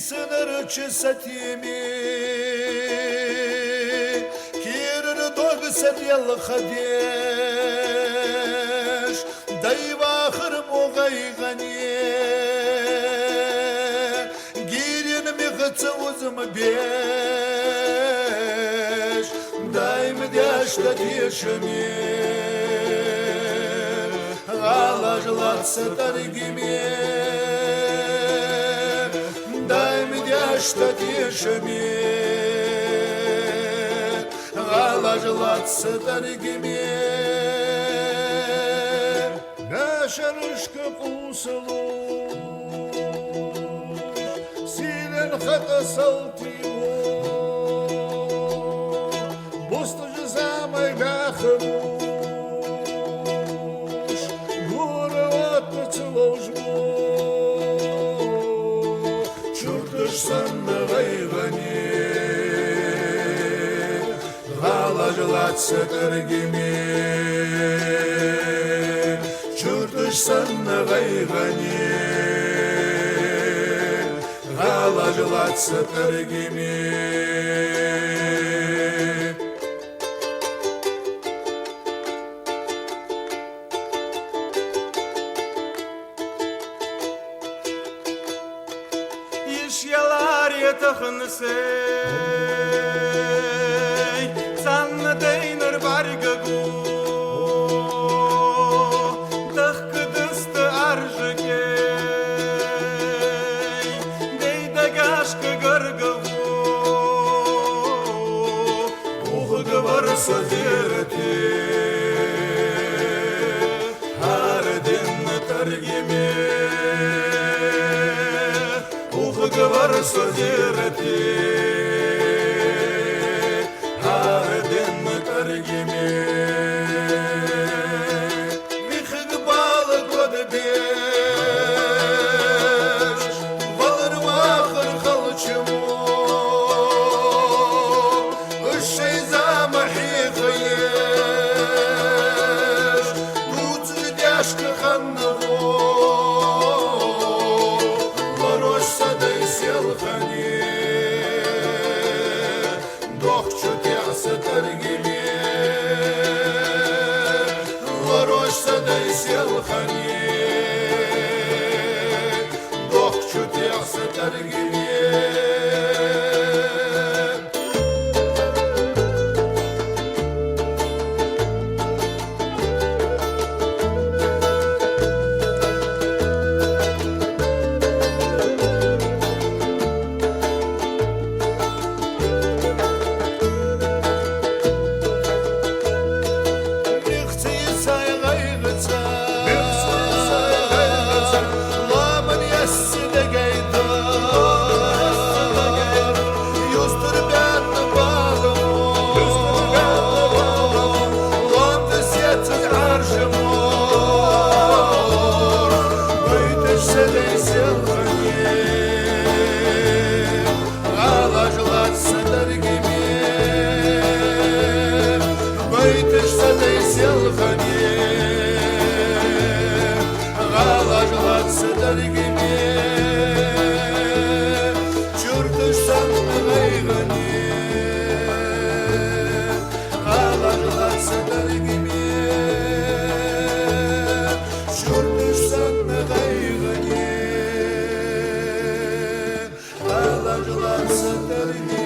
sınır çisatimi Kirin dog sedyal khadesh Dayva khir mugaygani Girin miqt uzm besh Daim dashta dishmi Ghalajlat satargimi Что тишами Галажлат сатаргими Наша рышка кусалуш Силен хата салтиво Бусту же самой гахамуш Гура от поцелужму Sanna gaygani Ghalajlat satargimi Çurtuş sanna gaygani Ghalajlat satargimi Yalar yatağınısey Sanna deynir bargagu Tıhkıdıstı arjıkey Deyde gaşkı gargavu Uğu var sözirti Hardin targimi Var sözirti Hardin targimi Mixig balık odbeş Valır vakır kalçımı Işşey zamahi kıyış Tutsuz dyaşkı kanlığı Targimi Varoshsa daysel khani Doqchu tiqsa targimi Галажлат сатаргими Чуртуш санна гайгани Галажлат сатаргими Чуртуш санна гайгани Галажлат сатаргими